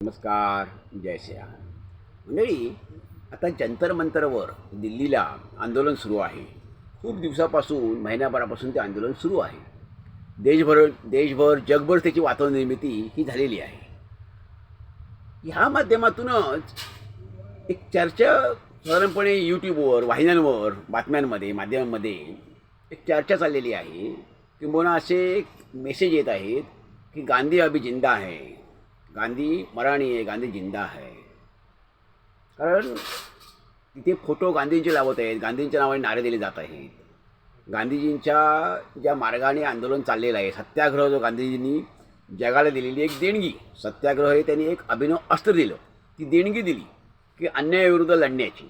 नमस्कार. जय श्रीराम. मंडळी, आता जंतर मंतरवर दिल्लीला आंदोलन सुरू आहे. खूप दिवसापासून, महिन्याभरापासून ते आंदोलन सुरू आहे. देशभर जगभर त्याची वातावरण निर्मिती ही झालेली आहे. ह्या माध्यमातूनच एक चर्चा साधारणपणे यूट्यूबवर, वाहिन्यांवर, बातम्यांमध्ये, माध्यमांमध्ये एक चर्चा चाललेली आहे. किंबहुना असे एक मेसेज येत आहेत की गांधी अभी जिंदा है, गांधी मरा नहीं है, गांधी जिंदा है. कारण तिथे फोटो गांधींचे लावत आहेत, गांधींच्या नावाने नारे दिले जात आहेत. गांधीजींच्या ज्या मार्गाने आंदोलन चाललेलं आहे, सत्याग्रह जो गांधीजींनी जगाला दिलेली एक देणगी, सत्याग्रह हे त्यांनी एक अभिनव अस्त्र दिलं, ती देणगी दिली की अन्यायाविरुद्ध लढण्याची.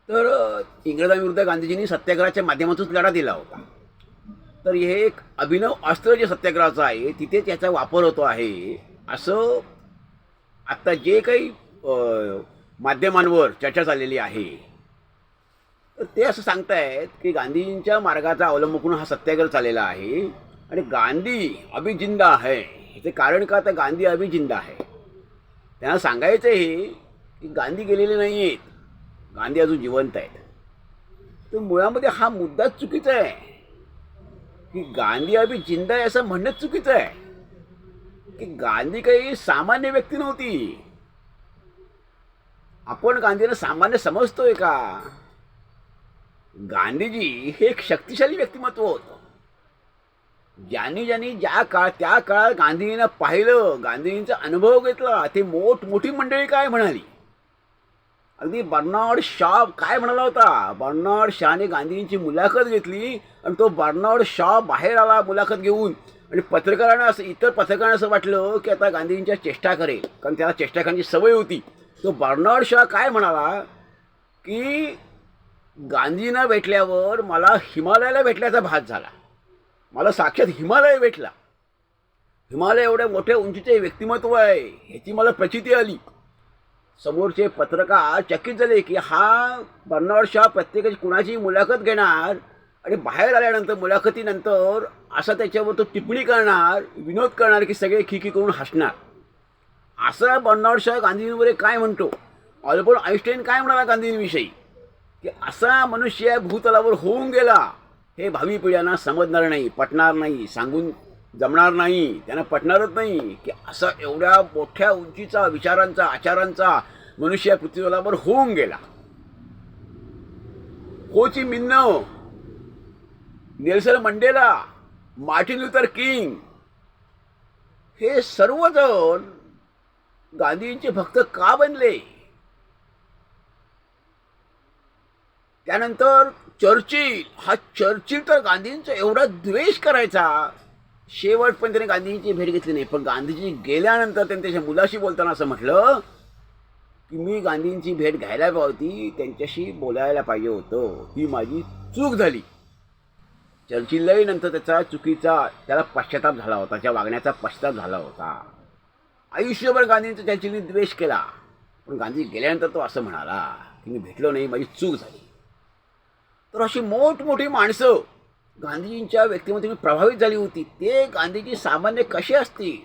तर इंग्रजांविरुद्ध गांधीजींनी सत्याग्रहाच्या माध्यमातून लढा दिला होता. तर हे एक अभिनव अस्त्र जे सत्याग्रहाचं आहे, तिथे त्याचा वापर होतो आहे असं आत्ता जे काही माध्यमांवर चर्चा चाललेली आहे. तर ते असं सांगतायत की गांधीजींच्या मार्गाचा अवलंब करून हा सत्याग्रह चाललेला आहे आणि गांधी अभी जिंदा है. याचे कारण का, तर गांधी अभी जिंदा है. त्यांना सांगायचं हे की गांधी गेलेले नाही आहेत, गांधी अजून जिवंत आहेत. तर मुळामध्ये हा मुद्दाच चुकीचा आहे की गांधी अभी जिंदा आहे असं म्हणणंच चुकीचं आहे. की गांधी काही सामान्य व्यक्ती नव्हती. आपण गांधीला सामान्य समजतोय का? गांधीजी हे एक शक्तिशाली व्यक्तिमत्व होतं. ज्यांनी त्या काळात गांधीजींना पाहिलं, गांधीजींचा अनुभव घेतला, ते मोठी मंडळी काय म्हणाली. अगदी बर्नार्ड शॉ काय म्हणाला होता. बर्नार्ड शॉने गांधीजींची मुलाखत घेतली आणि तो बर्नार्ड शॉ बाहेर आला मुलाखत घेऊन आणि इतर पत्रकारांना असं वाटलं की आता गांधीजींच्या चेष्टा करेल, कारण त्याला चेष्टा करण्याची सवय होती. तो बर्नार्ड शॉ काय म्हणाला की गांधींना भेटल्यावर मला हिमालयाला भेटल्याचा भास झाला. मला साक्षात हिमालय भेटला. हिमालय एवढ्या मोठ्या उंचीचे व्यक्तिमत्व आहे ह्याची मला प्रचिती आली. समोरचे पत्रकार चकित झाले की हा बर्नार्ड शॉ प्रत्येकाची कुणाची मुलाखत घेणार आणि बाहेर आल्यानंतर मुलाखतीनंतर असा त्याच्यावर तो टिप्पणी करणार, विनोद करणार की सगळे खिखी करून हसणार. असा बर्नार्ड शॉ गांधींवर काय म्हणतो. अल्बर्ट आइन्स्टाईन काय म्हणाला गांधींविषयी की असा मनुष्य भूतलावर होऊन गेला हे भावी पिढ्यांना समजणार नाही, पटणार नाही, सांगून जमणार नाही, त्यांना पटणारच नाही की असा एवढ्या मोठ्या उंचीचा विचारांचा, आचारांचा मनुष्य पृथ्वीतलावर होऊन गेला. हो ची मिन्ह, नेल्सन मंडेला, मार्टिन लुथर किंग हे सर्वजण गांधींचे भक्त का बनले. त्यानंतर चर्चिल तर गांधींचा एवढा द्वेष करायचा, शेवटपर्यंत त्याने गांधींची भेट घेतली नाही. पण गांधीजी गेल्यानंतर त्यांनी त्याच्या मुलाशी बोलताना असं म्हटलं की मी गांधींची भेट घ्यायला पाहिजे, त्यांच्याशी बोलायला पाहिजे होतं, ही माझी चूक झाली. चर्चिललाही नंतर त्याला पश्चाताप झाला होता, त्या वागण्याचा पश्चाताप झाला होता. आयुष्यभर गांधींचा चर्चिलने द्वेष केला. पण गांधी गेल्यानंतर तो असं म्हणाला की मी भेटलो नाही, माझी चूक झाली. तर अशी मोठमोठी माणसं गांधीजींच्या व्यक्तिमत्वाने प्रभावित झाली होती. ते गांधीजी सामान्य कसे असतील,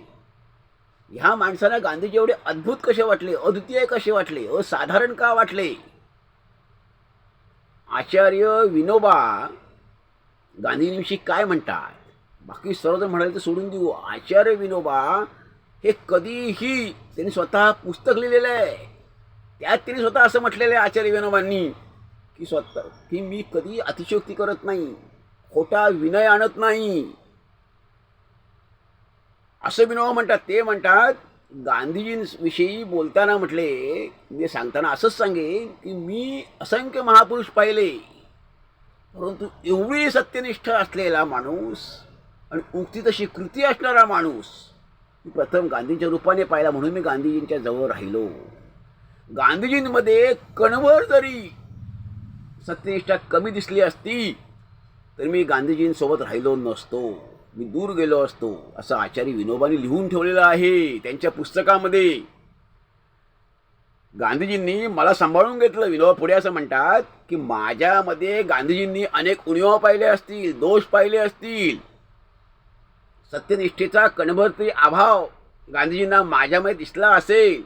ह्या माणसांना गांधीजी एवढे अद्भुत कसे वाटले, अद्वितीय कसे वाटले, असाधारण का वाटले. आचार्य विनोबा गांधींविषयी काय म्हणतात, बाकी सर्वजण म्हणाले तर सोडून देऊ. आचार्य विनोबा हे कधीही त्यांनी स्वतः पुस्तक लिहिलेलं आहे, त्यात त्यांनी स्वतः असं म्हटलेलं आहे आचार्य विनोबांनी की मी कधी अतिशयोक्ती करत नाही, खोटा विनय आणत नाही, असं विनोबा म्हणतात. ते म्हणतात गांधीजींविषयी बोलताना म्हटले, मी सांगताना असंच सांगेन की मी असंख्य महापुरुष पाहिले, परंतु एवढी सत्यनिष्ठ असलेला माणूस आणि उक्ती तशी कृती असणारा माणूस मी प्रथम गांधींच्या रूपाने पाहिला, म्हणून मी गांधीजींच्या जवळ राहिलो. गांधीजींमध्ये कणभर जरी सत्यनिष्ठा कमी दिसली असती तर मी गांधीजींसोबत राहिलो नसतो, मी दूर गेलो असतो, असं आचार्य विनोबांनी लिहून ठेवलेलं आहे त्यांच्या पुस्तकामध्ये. गांधीजींनी मला सांभाळून घेतलं. विनोबा पुढे असं म्हणतात की माझ्यामध्ये गांधीजींनी अनेक उणिवा पाहिले असतील, दोष पाहिले असतील, सत्यनिष्ठेचा कणभर तरी अभाव गांधीजींना माझ्यामध्ये दिसला असेल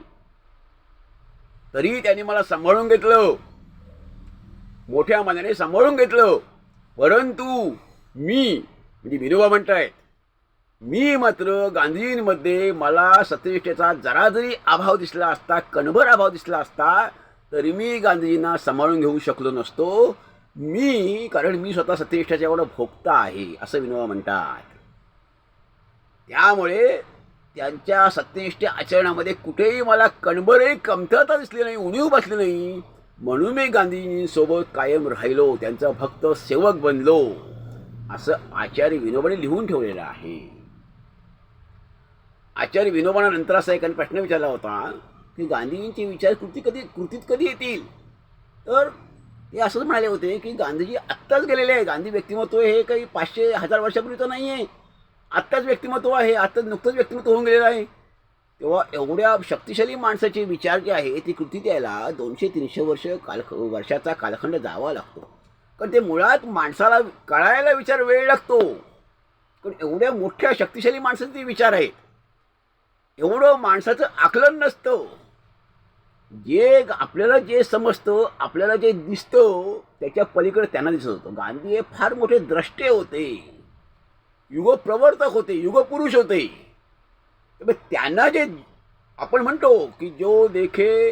तरी त्यांनी मला सांभाळून घेतलं, मोठ्या मनाने सांभाळून घेतलं. परंतु मी म्हणजे विनोबा म्हणतायत, मी मात्र गांधीजींमध्ये मला सत्यनिष्ठेचा जरा जरी अभाव दिसला असता, कणभर अभाव दिसला असता, तरी मी गांधीजींना सांभाळून घेऊ शकलो नसतो. कारण मी स्वतः सत्यनिष्ठेचा एवढा भोगता आहे असं विनोबा म्हणतात. त्यामुळे त्यांच्या सत्यनिष्ठ आचरणामध्ये कुठेही मला कणभरही कमतरता दिसली नाही, उणीव बसली नाही. म्हणून मी गांधीजींसोबत कायम राहिलो, त्यांचा भक्त सेवक बनलो, असं आचार्य विनोबाने लिहून ठेवलेलं आहे. आचार्य विनोबाने नंतर असा एक प्रश्न विचारला होता की गांधीजींचे विचार कृतीत कधी येतील. तर ते असंच म्हणाले होते की गांधीजी आत्ताच गेलेले आहे. गांधी व्यक्तिमत्व हे काही 500-1000 वर्षापूर्वीचं नाही आहे, आत्ताच व्यक्तिमत्व आहे, आत्ताच नुकतंच व्यक्तिमत्व होऊन गेलेलं आहे. तेव्हा एवढ्या शक्तिशाली माणसाचे विचार जे आहे ते कृतीत यायला 200-300 वर्षाचा कालखंड जावा लागतो. कारण ते मुळात माणसाला कळायला विचार वेळ लागतो. कारण एवढ्या मोठ्या शक्तिशाली माणसाचे ते विचार आहेत, एवढं माणसाचं आकलन नसतं. आपल्याला जे समजतं, आपल्याला जे दिसतं त्याच्या पलीकडे त्यांना दिसत होतं. गांधी हे फार मोठे द्रष्टे होते, युगप्रवर्तक होते, युगपुरुष होते. त्यांना जे आपण म्हणतो की जो देखे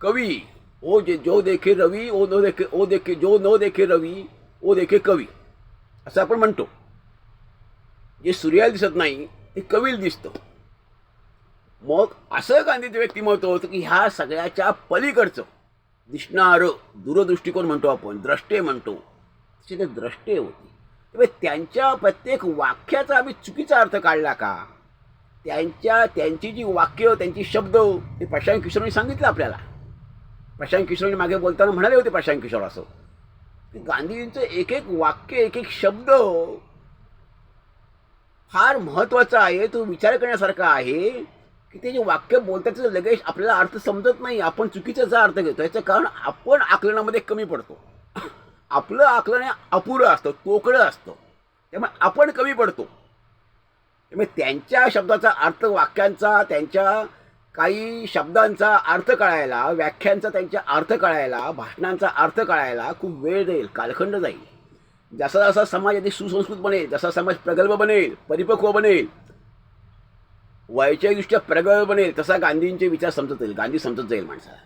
कवी जो देखे रवी जो न देखे रवी ओ देखे कवी, असं आपण म्हणतो. जे सूर्याला दिसत नाही ते कवीला दिसतं. मग असं गांधीचं व्यक्तिमत्व होतं की ह्या सगळ्याच्या पलीकडचं दिसणारं दूरदृष्टिकोन म्हणतो आपण, द्रष्टे म्हणतो, तसे ते द्रष्टे होते. त्यामुळे त्यांच्या प्रत्येक वाक्याचा आम्ही चुकीचा अर्थ काढला का? त्यांची जी वाक्य, त्यांची शब्द, ते प्रशांत किशोरने सांगितलं आपल्याला. प्रशांत किशोरने मागे बोलताना म्हणाले होते प्रशांत किशोर असं की गांधीजींचं एक एक वाक्य, एक एक शब्द फार महत्त्वाचा आहे, तो विचार करण्यासारखा आहे की ते जे वाक्य बोलतात लगेच आपल्याला अर्थ समजत नाही, आपण चुकीचा अर्थ घेतो. याचं कारण आपण आकलनामध्ये कमी पडतो. आपलं आकलन अपुरं असतं, तोकडं असतं, त्यामुळे आपण कमी पडतो. त्यामुळे त्यांच्या शब्दाचा अर्थ, वाक्यांचा, त्यांच्या काही शब्दांचा अर्थ कळायला, व्याख्यांचा त्यांचा अर्थ कळायला, भाषणांचा अर्थ कळायला खूप वेळ जाईल, कालखंड जाईल. जसा जसा समाज अधिक सुसंस्कृत बनेल, जसा समाज प्रगल्भ बनेल, परिपक्व बनेल, वैचारिकदृष्ट्या प्रगल्भ बनेल, तसा गांधींचे विचार समजत जाईल, गांधी समजत जाईल माणसाला.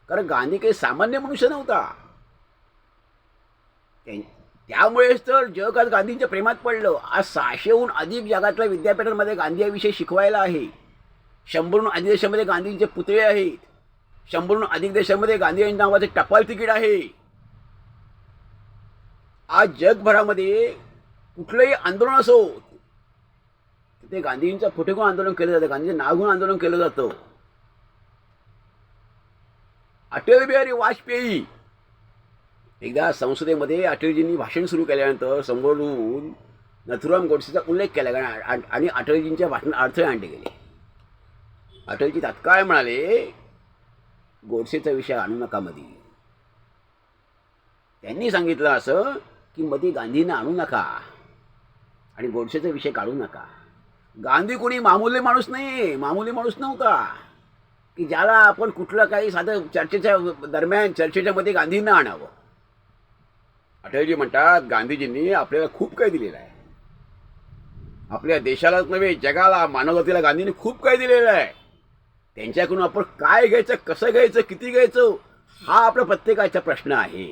कारण गांधी काही सामान्य मनुष्य नव्हता. त्यामुळेच तर जग आज गांधींच्या प्रेमात पडलं. आज 600हून अधिक जगातल्या विद्यापीठांमध्ये गांधी या विषय शिकवायला आहे. 100हून अधिक देशामध्ये गांधींचे पुतळे आहेत. 100हून अधिक देशामध्ये गांधी नावाचे टपाल तिकीट आहे. आज जगभरामध्ये कुठलंही आंदोलन असो ते गांधींचा फोटो घेऊन आंदोलन केलं जातं, गांधींचं नाव घेऊन आंदोलन केलं जातं. अटल बिहारी वाजपेयी, एकदा संसदेमध्ये अटलजींनी भाषण सुरू केल्यानंतर समोरून नथुराम गोडसेचा उल्लेख केला आणि अटलजींच्या भाषणात अडथळे आणले गेले. अटलजी तात्काळ म्हणाले गोडसेचा विषय आणू नका मध्ये. त्यांनी सांगितलं असं की मध्ये गांधींना आणू नका आणि गोडसेचा विषय काढू नका. गांधी कोणी मामूली माणूस नाही, मामूली माणूस नव्हता की ज्याला आपण कुठलं काही साधं चर्चेच्या दरम्यान चर्चेच्या मध्ये गांधींना आणावं. अटलजी म्हणतात गांधीजींनी आपल्याला खूप काही दिलेलं आहे. आपल्या देशालाच नव्हे, जगाला, मानवजातीला गांधींनी खूप काही दिलेलं आहे. त्यांच्याकडून आपण काय घ्यायचं, कसं घ्यायचं, किती घ्यायचं, हा आपला प्रत्येकाचा प्रश्न आहे.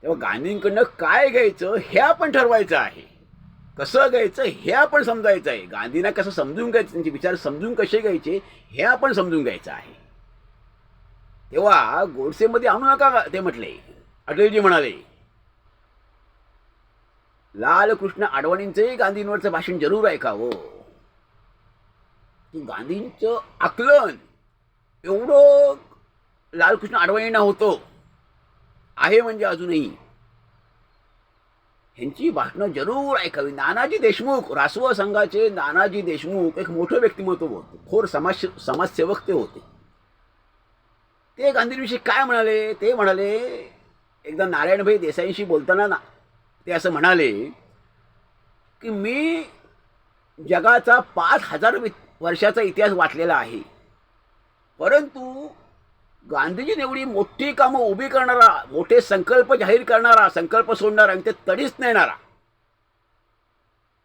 तेव्हा गांधींकडनं काय घ्यायचं हे आपण ठरवायचं आहे, कसं घ्यायचं हे आपण समजायचं आहे. गांधींना कसं समजून घ्यायचं, त्यांचे विचार समजून कसे घ्यायचे हे आपण समजून घ्यायचं आहे. तेव्हा गोडसेमध्ये आणू नका ते म्हटले. अटलजी म्हणाले लालकृष्ण अडवाणींचंही गांधींवरचं भाषण जरूर ऐकावं. की गांधींचं आकलन एवढं लालकृष्ण अडवाणींना होतं आहे, म्हणजे अजूनही ह्यांची भाषणं जरूर ऐकावी. नानाजी देशमुख, रासव संघाचे नानाजी देशमुख एक मोठं व्यक्तिमत्व होतं, थोर समाजसेवक ते होते. ते गांधींविषयी काय म्हणाले? ते म्हणाले, एकदा नारायणभाई देसाईंशी बोलताना ते असं म्हणाले की मी जगाचा 5,000 वर्षाचा इतिहास वाचलेला आहे. परंतु गांधीजीने एवढी मोठी कामं उभी करणारा, मोठे संकल्प जाहीर करणारा, संकल्प सोडणारा आणि ते तडीच नेणारा,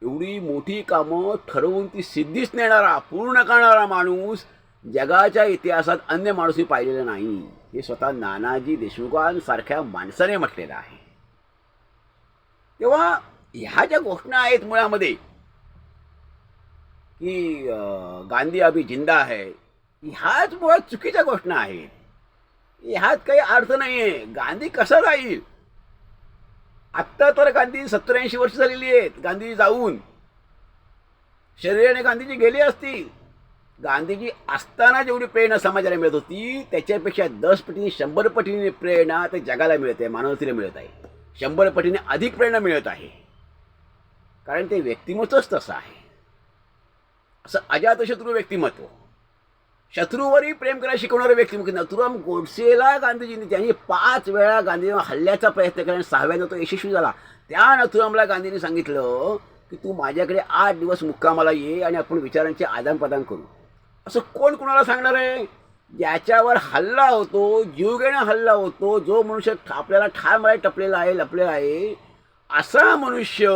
एवढी मोठी कामं ठरवून ती सिद्धीच नेणारा, पूर्ण करणारा माणूस जगाच्या इतिहासात अन्य माणूसही पाहिलेला नाही. हे स्वतः नानाजी देशमुखांसारख्या माणसाने म्हटलेलं आहे. तेव्हा ह्या ज्या घोषणा आहेत मुळामध्ये की गांधी अभी जिंदा है, ह्याच मुळात चुकीच्या घोषणा आहेत. ह्यात काही अर्थ नाही आहे. गांधी कसा राहील? आत्ता तर गांधी 70-80 वर्ष झालेली आहेत. गांधीजी जाऊन शरीराने गांधीजी गेले असतील. गांधीजी असताना जेवढी प्रेरणा समाजाला मिळत होती त्याच्यापेक्षा 10 पटीने 100 पटीने प्रेरणा ते जगाला मिळते, मानवतेला मिळत आहे. 100 पटीने अधिक प्रेरणा मिळत आहे. कारण ते व्यक्तिमत्वच तसं आहे. असं अजातशत्रू व्यक्तिमत्व, शत्रूवरही प्रेम करायला शिकवणारं व्यक्तिमत्व. नथुराम गोडसेला गांधीजींनी, त्यांनी 5 वेळा गांधीजींवर हल्ल्याचा प्रयत्न केला आणि 6व्यांदा तो यशस्वी झाला. त्या नथुरामला गांधींनी सांगितलं की तू माझ्याकडे 8 दिवस मुक्कामाला ये आणि आपण विचारांचे आदानप्रदान करू. असं कोण कोणाला सांगणार आहे? ज्याच्यावर हल्ला होतो, जीवघेणा हल्ला होतो, जो मनुष्य आपल्याला ठार मारायला टपलेला आहे, लपलेला आहे, असा मनुष्य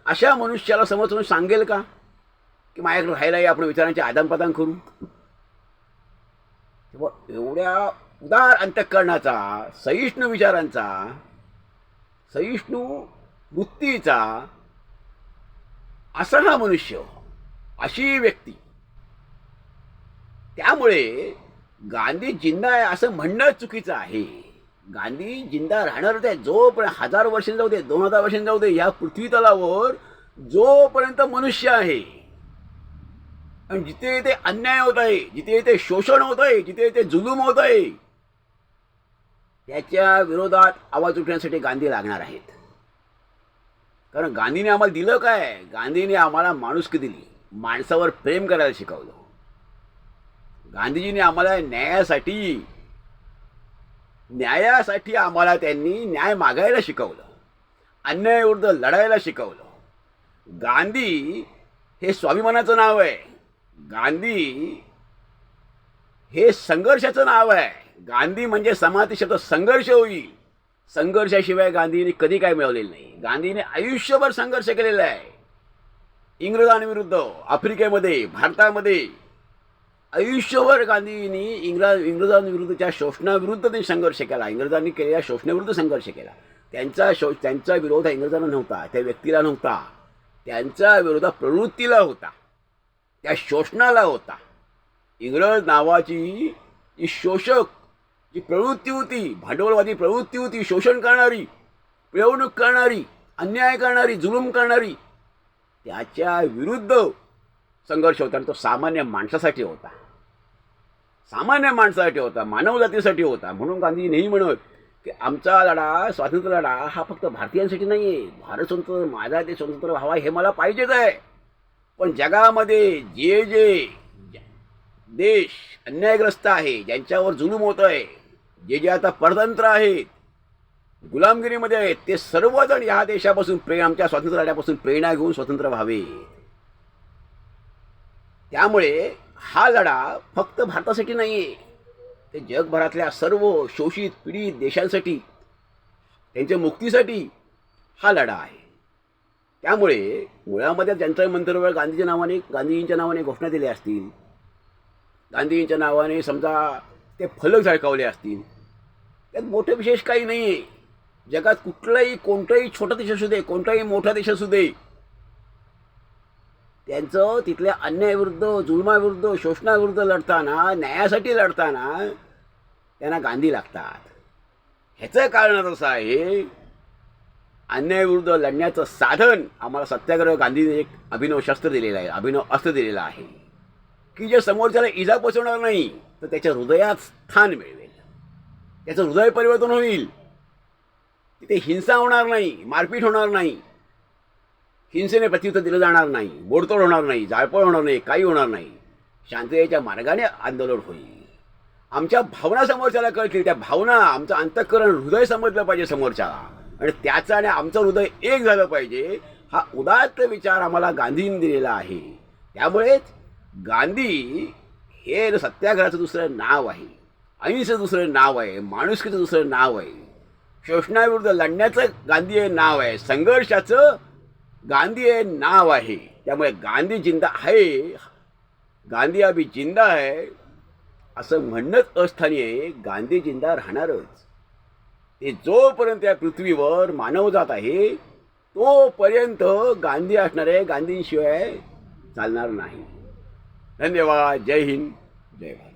अशा मनुष्याला समजून सांगेल का की माझ्याकडे राहायला ये, आपण विचारांचे आदानप्रदान करू? तेव्हा एवढ्या उदार अंतःकरणाचा, सहिष्णू विचारांचा, सहिष्णू वृत्तीचा असा हा मनुष्य, अशी व्यक्ती. त्यामुळे गांधी जिंदा आहे असं म्हणणं चुकीचं आहे. गांधी जिंदा राहणारच आहे जोपर्यंत 1000 वर्षांनी जाऊ दे, 2000 वर्षांनी जाऊ दे, या पृथ्वी तलावर जोपर्यंत मनुष्य आहे. आणि जिथे ते अन्याय होत आहे, जिथे ते शोषण होत आहे, जिथे ते जुलूम होत आहे, त्याच्या विरोधात आवाज उठवण्यासाठी गांधी लागणार आहेत. कारण गांधीने आम्हाला दिलं काय? गांधीने आम्हाला माणुसकी दिली, माणसावर प्रेम करायला शिकवलं. गांधीजीने आम्हाला न्यायासाठी आम्हाला त्यांनी न्याय मागायला शिकवलं, अन्यायाविरुद्ध लढायला शिकवलं. गांधी हे स्वाभिमानाचं नाव आहे. गांधी हे संघर्षाचं नाव आहे. गांधी म्हणजे समाधी शब्द संघर्ष होईल. संघर्षाशिवाय गांधीने कधी काय मिळवलेलं नाही. गांधीने आयुष्यभर संघर्ष केलेला आहे. इंग्रजांविरुद्ध, आफ्रिकेमध्ये, भारतामध्ये आयुष्यभर गांधींनी इंग्रजांविरुद्धच्या शोषणाविरुद्ध त्यांनी संघर्ष केला. इंग्रजांनी केलेल्या शोषणाविरुद्ध संघर्ष केला. त्यांचा विरोध हा इंग्रजांना नव्हता, त्या व्यक्तीला नव्हता, त्यांचा विरोध प्रवृत्तीला होता, त्या शोषणाला होता. इंग्रज नावाची जी शोषक जी प्रवृत्ती होती, भांडवलवादी प्रवृत्ती होती, शोषण करणारी, पिळवणूक करणारी, अन्याय करणारी, जुलूम करणारी, त्याच्या विरुद्ध संघर्ष होता. आणि तो सामान्य माणसासाठी होता, सामान्य माणसासाठी होता, मानवजातीसाठी होता. म्हणून गांधी नेहमी म्हणत की आमचा लढा, स्वातंत्र्य लढा हा फक्त भारतीयांसाठी नाही आहे. भारत स्वतंत्र, माझा देश स्वतंत्र व्हावा हे मला पाहिजेच आहे. पण जगामध्ये जे जे देश अन्यायग्रस्त आहे, ज्यांच्यावर जुलूम होत आहे, जे जे आता परतंत्र आहेत, गुलामगिरीमध्ये आहेत, ते सर्वजण या देशापासून आमच्या स्वातंत्र्य लढ्यापासून प्रेरणा घेऊन स्वतंत्र व्हावे. त्यामुळे हा लढा फक्त भारतासाठी नाही आहे, ते जगभरातल्या सर्व शोषित पीडित देशांसाठी, त्यांच्या मुक्तीसाठी हा लढा आहे. त्यामुळे मुळामध्ये जंतर मंतरवर गांधीजींच्या नावाने घोषणा दिल्या असतील, गांधीजींच्या नावाने समजा ते फलक झळकावले असतील, त्यात मोठं विशेष काही नाही आहे. जगात कोणताही छोटा देश असू दे, कोणताही मोठा देश असू दे, त्यांचं तिथल्या अन्यायाविरुद्ध, जुलमाविरुद्ध, शोषणाविरुद्ध लढताना, न्यायासाठी लढताना त्यांना गांधी लागतात. ह्याचं कारण असं आहे, अन्यायाविरुद्ध लढण्याचं साधन आम्हाला सत्याग्रह गांधीने एक अभिनव शस्त्र दिलेलं आहे, अभिनव अस्त्र दिलेलं आहे की जे समोरच्याला इजा पोचवणार नाही, तर त्याच्या हृदयात स्थान मिळवेल, त्याचं हृदय परिवर्तन होईल. तिथे हिंसा होणार नाही, मारपीट होणार नाही, हिंसेने प्रत्युत्तर दिलं जाणार नाही, बोडतोड होणार नाही, जाळपोळ होणार नाही, काही होणार नाही. शांततेच्या मार्गाने आंदोलन होईल. आमच्या भावना समोरच्याला कळतील, त्या भावना, आमचं अंतःकरण, हृदय समजलं पाहिजे समोरच्याला, आणि त्याचं आणि आमचं हृदय एक झालं पाहिजे. हा उदात्त विचार आम्हाला गांधींनी दिलेला आहे. त्यामुळेच गांधी हे सत्याग्रहाचं दुसरं नाव आहे, अहिंसेचं दुसरं नाव आहे, माणुसकीचं दुसरं नाव आहे, शोषणाविरुद्ध लढण्याचं गांधी हे नाव आहे, संघर्षाचं गांधी हे नाव आहे. त्यामुळे गांधी जिंदा आहे, गांधी अभी जिंदा आहे असं म्हणणंच अस्थानी आहे. गांधी जिंदा राहणारच. ते जोपर्यंत या पृथ्वीवर मानवजात आहे तोपर्यंत गांधी असणार आहे, गांधींशिवाय चालणार नाही. धन्यवाद. जय हिंद, जय भारत.